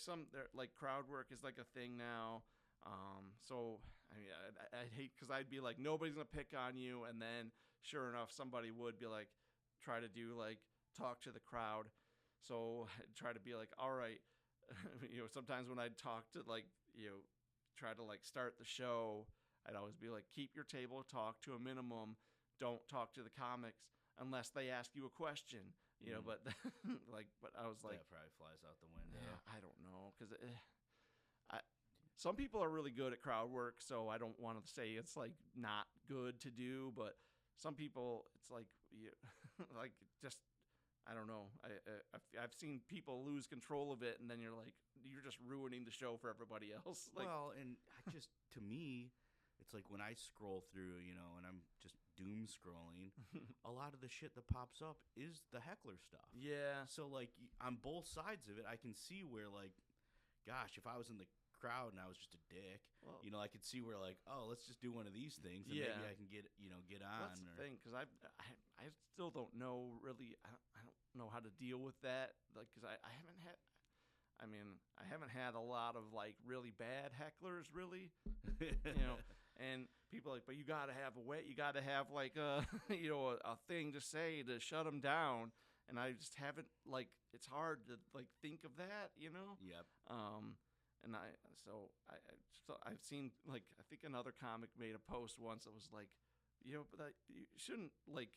some like crowd work is like a thing now. So I mean I'd hate, because I'd be like, nobody's gonna pick on you, and then sure enough somebody would be like, try to do like talk to the crowd. So I'd try to be like, all right. Sometimes when I'd talk to like, try to like start the show, I'd always be like, keep your table talk to a minimum. Don't talk to the comics unless they ask you a question, but but I was like, that probably flies out the window. Yeah, I don't know. Cause some people are really good at crowd work. So I don't want to say it's like not good to do, but some people it's like, like just, I don't know. I've seen people lose control of it, and then you're like, you're just ruining the show for everybody else. Like, well, and to me, it's like when I scroll through, and I'm just doom scrolling, a lot of the shit that pops up is the heckler stuff. Yeah. So like on both sides of it, I can see where like, gosh, if I was in the crowd and I was just a dick, Well, I could see where like, oh, let's just do one of these things and maybe I can get on. that's the thing, because I still don't know really. I don't know how to deal with that, like, because I haven't had. I mean, I haven't had a lot of like really bad hecklers, really, and people are like, but you got to have you got to have like a a thing to say to shut them down, and I just haven't, like, it's hard to like think of that. Yep. And I've seen, like, I think another comic made a post once that was like, but you shouldn't, like,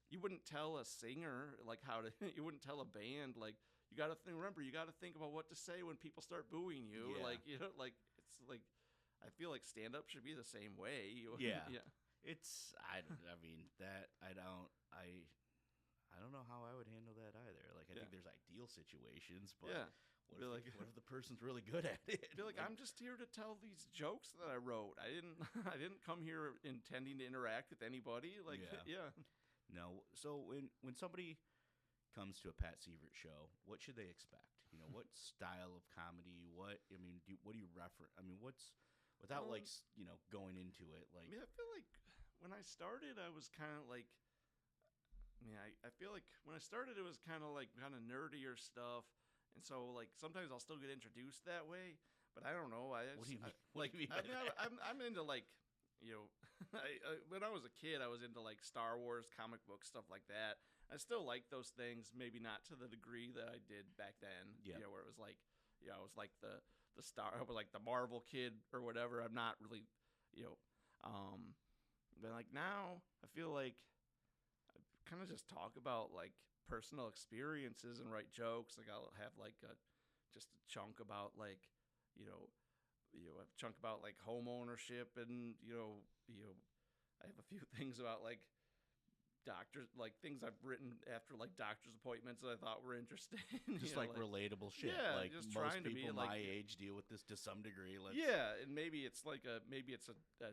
you wouldn't tell a singer like how to, you wouldn't tell a band like, you got to remember, you got to think about what to say when people start booing you. Yeah. Like, like, it's like, I feel like stand up should be the same way. Yeah. Yeah. It's I mean that I don't know how I would handle that either. Like I think there's ideal situations, but what if the person's really good at it? I feel like I'm just here to tell these jokes that I wrote. I didn't come here intending to interact with anybody. Like, yeah. No. So when somebody comes to a Pat Sievert show, what should they expect? What style of comedy? What do you reference? I mean, what's without going into it like? I mean, I feel like when I started, I was kind of like. I feel like when I started, it was kind of nerdier stuff, and so like sometimes I'll still get introduced that way. But I don't know. What do you mean? I'm into like, when I was a kid, I was into like Star Wars, comic book stuff like that. I still like those things, maybe not to the degree that I did back then. Yeah. Where it was like, I was like the star, I was like the Marvel kid or whatever. I'm not really, but like now I feel like I kind of just talk about like personal experiences and write jokes. Like I'll have like just a chunk about like, a chunk about like home ownership, and I have a few things about like doctors, like things I've written after like doctor's appointments that I thought were interesting. Just like relatable shit. Yeah, like just most trying to people be like, my age deal with this to some degree. Yeah, and maybe it's like a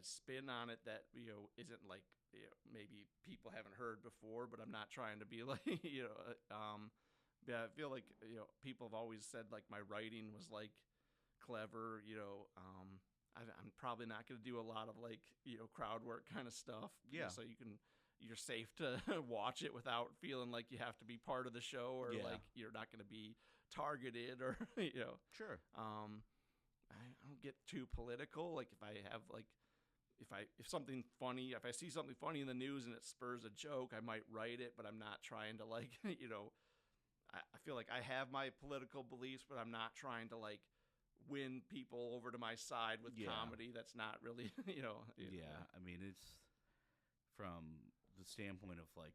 spin on it that isn't like maybe people haven't heard before, but I'm not trying to be like yeah, I feel like people have always said like my writing was like clever. I'm probably not going to do a lot of like crowd work kind of stuff. Yeah. So you're safe to watch it without feeling like you have to be part of the show, or like you're not going to be targeted, or Sure. I don't get too political. Like if I have like if I see something funny in the news and it spurs a joke, I might write it, but I'm not trying to like I feel like I have my political beliefs, but I'm not trying to like win people over to my side with comedy. That's not really Yeah. I mean, it's from the standpoint of like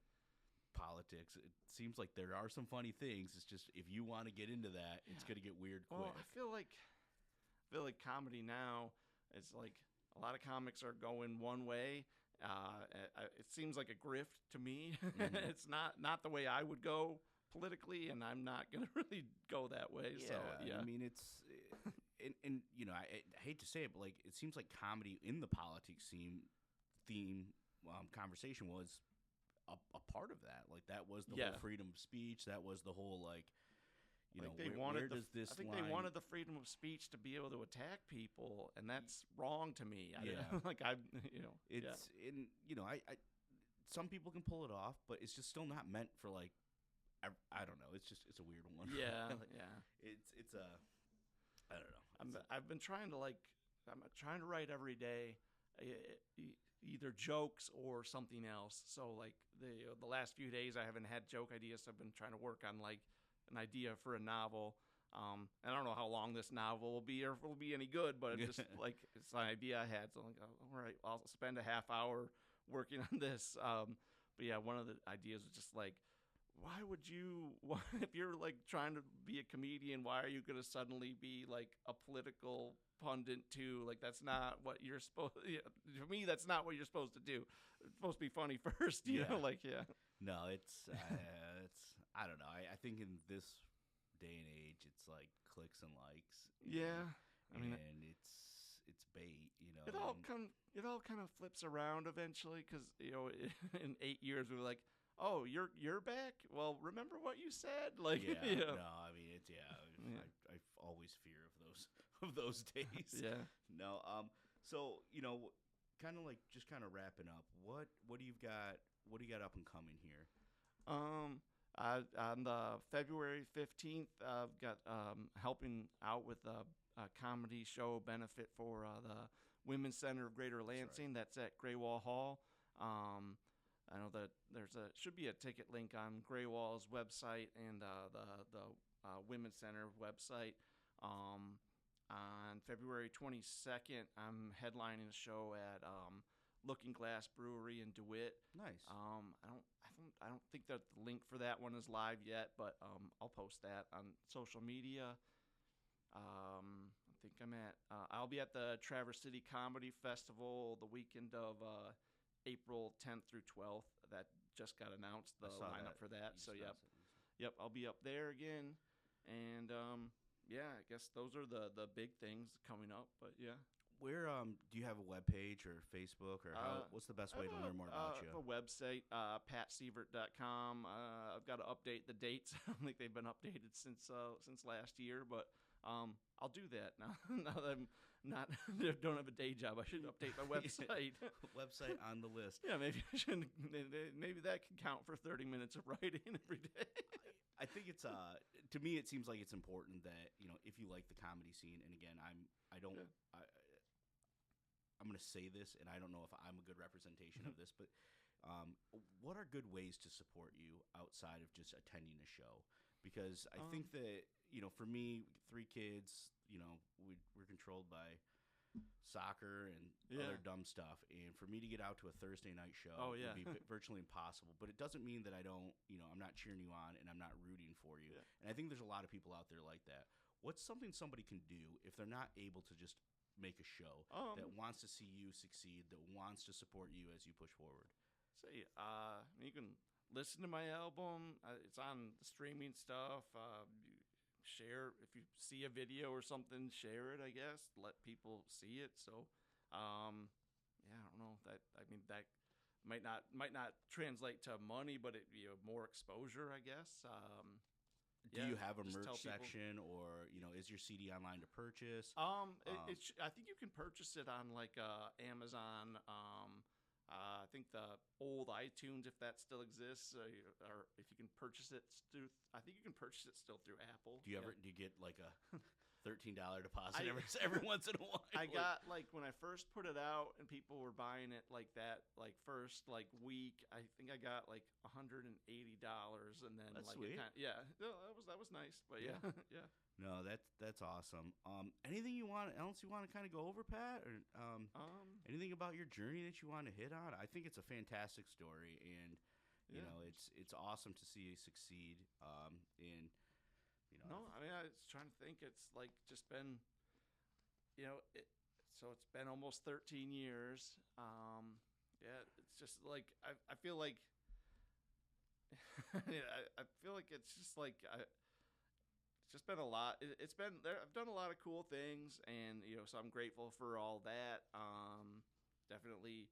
politics, it seems like there are some funny things. It's just if you want to get into that, it's going to get weird quick. Well, I feel like comedy now, it's like a lot of comics are going one way. It seems like a grift to me. Mm-hmm. It's not the way I would go politically, and I'm not going to really go that way. Yeah, so yeah, I mean, it's and I hate to say it, but like it seems like comedy in the politics theme conversation was a part of that. Like that was the whole freedom of speech. That was the whole like, where does this? I think they wanted the freedom of speech to be able to attack people, and that's wrong to me. I some people can pull it off, but it's just still not meant for like. I don't know. It's a weird one. Yeah, It's a. I don't know. I'm trying to write every day, either jokes or something else. So like the last few days I haven't had joke ideas. So I've been trying to work on like an idea for a novel. And I don't know how long this novel will be or if it will be any good, but it's just like it's an idea I had. So I'm like, all right, I'll spend a half hour working on this. But yeah, one of the ideas was just like, if you're like trying to be a comedian, why are you going to suddenly be like a political pundit too? Like that's not what you're supposed. For me, that's not what you're supposed to do. It's supposed to be funny first, you know. Like No, it's I don't know. I think in this day and age, it's like clicks and likes. Yeah, I mean, and it's bait. It all kind of flips around eventually because in 8 years we were like, oh, you're back. Well, remember what you said? Like, Yeah, yeah, no, I mean it's yeah, I always fear of those of those days. yeah. No, so kind of like just kind of wrapping up. What do you got? What do you got up and coming here? Um, on the February 15th, I've got helping out with a comedy show benefit for the Women's Center of Greater That's Lansing. That's at Graywall Hall. Um, I know that should be a ticket link on Graywall's website and the Women's Center website. Um, on February 22nd, I'm headlining a show at Looking Glass Brewery in DeWitt. Nice. I don't think that the link for that one is live yet, but I'll post that on social media. I think I'll be at the Traverse City Comedy Festival the weekend of April 10th through 12th. That just got announced, the lineup for that. So yep, I'll be up there again, and yeah, I guess those are the big things coming up. But yeah. Where do you have a web page or Facebook or what's the best way to learn more about you? A website, patsievert.com. I've got to update the dates. I don't think they've been updated since last year, but I'll do that now. Now that I'm not don't have a day job, I should update my website. Website on the list. Yeah, maybe I should. Maybe that can count for 30 minutes of writing every day. I think it's to me it seems like it's important that if you like the comedy scene, and again I'm going to say this, and I don't know if I'm a good representation of this, but what are good ways to support you outside of just attending a show? Because I think that, for me, 3 kids, we're controlled by soccer and other dumb stuff. And for me to get out to a Thursday night show would be virtually impossible. But it doesn't mean that I don't, I'm not cheering you on and I'm not rooting for you. Yeah. And I think there's a lot of people out there like that. What's something somebody can do if they're not able to just make a show that wants to see you succeed, that wants to support you as you push forward? Say, you can listen to my album. It's on the streaming stuff. Share if you see a video or something. Share it. I guess let people see it. So, yeah, I don't know that. I mean, that might not translate to money, but it more exposure. I guess. Do you have a merch section, or is your CD online to purchase? I think you can purchase it on like Amazon. I think the old iTunes, if that still exists, or if you can purchase it through. I think you can purchase it still through Apple. Do you get like a $13 deposit every once in a while? I got like when I first put it out and people were buying it like that, like first week. I think I got like $180, and then that's like sweet. That was nice. But yeah, yeah. No, that's awesome. Anything else you want to kind of go over, Pat, or anything about your journey that you want to hit on? I think it's a fantastic story, and it's awesome to see you succeed. No, I mean, I was trying to think. It's like just been, so it's been almost 13 years. Yeah, it's just like I feel like I feel like it's just like it's just been a lot. It's been there. I've done a lot of cool things, and so I'm grateful for all that. Definitely,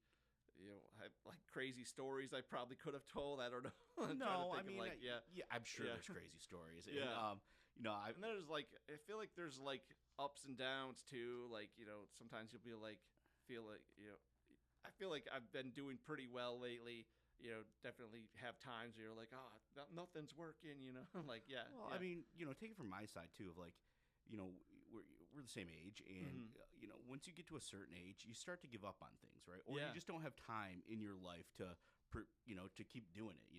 have like crazy stories I probably could have told. I don't know. No, I mean, I'm sure there's crazy stories. Yeah. And, and there's like I feel like there's like ups and downs too. Like sometimes you'll be like feel like I feel like I've been doing pretty well lately. Definitely have times where you're like, oh, nothing's working. Like yeah. Well, yeah. I mean, take it from my side too. Of like, we're the same age, and once you get to a certain age, you start to give up on things, right? Or you just don't have time in your life to keep doing it.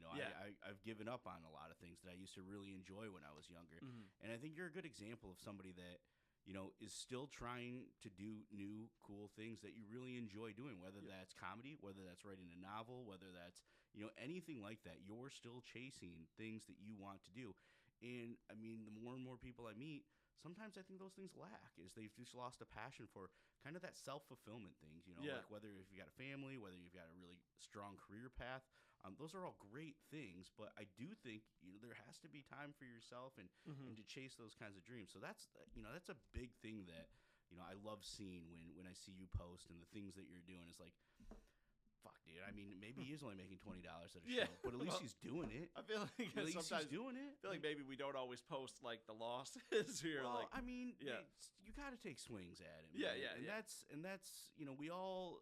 I've given up on a lot of things that I used to really enjoy when I was younger, and I think you're a good example of somebody that is still trying to do new, cool things that you really enjoy doing, whether that's comedy, whether that's writing a novel, whether that's, anything like that. You're still chasing things that you want to do. And, I mean, the more and more people I meet, sometimes I think those things lack, is they've just lost a passion for kind of that self-fulfillment things, like whether if you got a family, whether you've got a really strong career path. Those are all great things, but I do think there has to be time for yourself and to chase those kinds of dreams. So that's a big thing that I love seeing when I see you post and the things that you're doing. Is like, fuck, dude. I mean, maybe he is only making $20 at a Yeah, show, but at least well, he's doing it. I feel like At least sometimes he's doing it. I feel like maybe we don't always post like the losses. We're Well, like, I mean, yeah. you got to take swings at it. Yeah, man. yeah, and yeah. that's we all.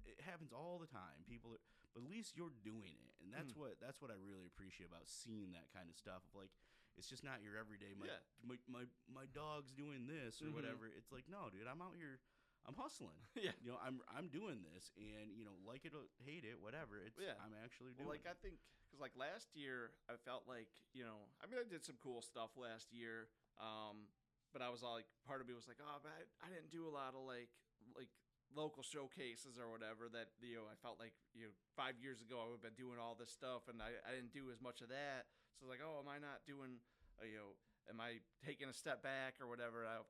It happens all the time. But at least you're doing it, and that's what I really appreciate about seeing that kind of stuff. Of like, it's just not your everyday. My dog's doing this or whatever. It's like, no, dude, I'm out here. I'm hustling. Yeah. I'm doing this, and like it or hate it, whatever. It's I'm actually doing. Well, like it. I think because like last year, I felt like I mean, I did some cool stuff last year, but I was all like, part of me was like, oh, but I didn't do a lot of like local showcases or whatever that I felt like 5 years ago I would have been doing all this stuff, and I didn't do as much of that. So I was like, oh, am I not doing am I taking a step back or whatever? I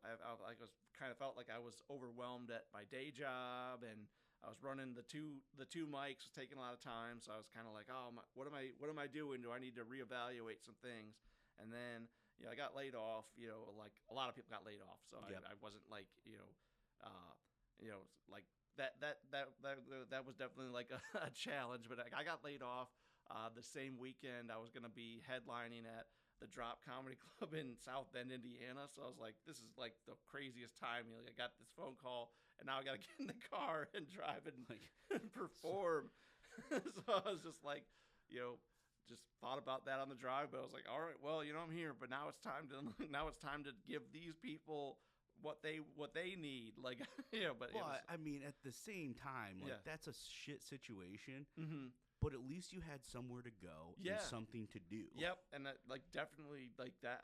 was kind of felt like I was overwhelmed at my day job, and I was running the two mics, was taking a lot of time. So I was kind of like, oh, what am I doing? Do I need to reevaluate some things? And then I got laid off. Like a lot of people got laid off, so I wasn't like like that was definitely like a challenge. But I got laid off the same weekend. I was going to be headlining at the Drop Comedy Club in South Bend, Indiana. So I was like, this is like the craziest time. Like I got this phone call, and now I got to get in the car and drive and perform. So I was just like, just thought about that on the drive. But I was like, all right, well, I'm here, but now it's time to give these people what they need. Like, but well, I mean, at the same time, like that's a shit situation. Mm-hmm. But at least you had somewhere to go and something to do. Yep, and that, like definitely like that.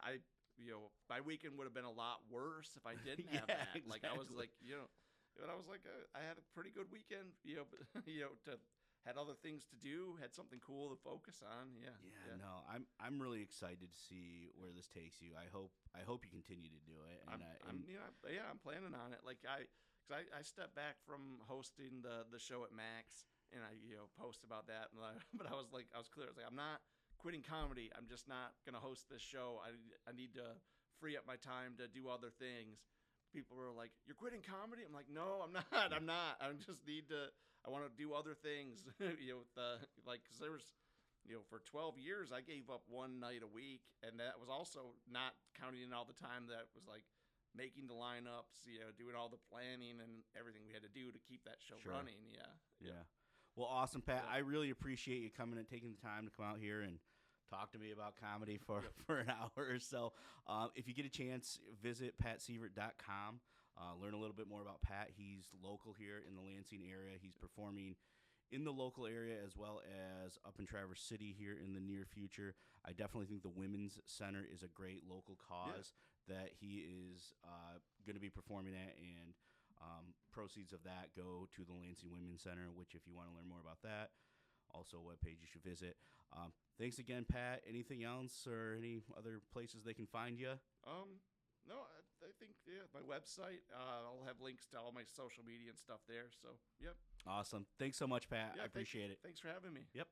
My weekend would have been a lot worse if I didn't have that. Exactly. Like I was like, but I was like, I had a pretty good weekend. But had other things to do, had something cool to focus on. Yeah. No, I'm really excited to see where this takes you. I hope you continue to do it. And I'm planning on it. Like I stepped back from hosting the show at Max. And I, post about that, but I was clear. I was like, I'm not quitting comedy. I'm just not gonna host this show. I need to free up my time to do other things. People were like, "You're quitting comedy?" I'm like, "No, I'm not. I'm not. I just need to. I want to do other things." Because there was, for 12 years, I gave up one night a week, and that was also not counting in all the time that was like making the lineups, doing all the planning and everything we had to do to keep that show running. Yeah. Well, awesome, Pat. I really appreciate you coming and taking the time to come out here and talk to me about comedy for an hour or so. If you get a chance, visit patsievert.com. Learn a little bit more about Pat. He's local here in the Lansing area. He's performing in the local area as well as up in Traverse City here in the near future. I definitely think the Women's Center is a great local cause that he is going to be performing at, and proceeds of that go to the Lansing Women's Center, which if you want to learn more about that, also a webpage you should visit. Thanks again, Pat. Anything else or any other places they can find you? No, I think, my website, I'll have links to all my social media and stuff there. So, yep. Awesome. Thanks so much, Pat. I appreciate it. Thanks for having me. Yep.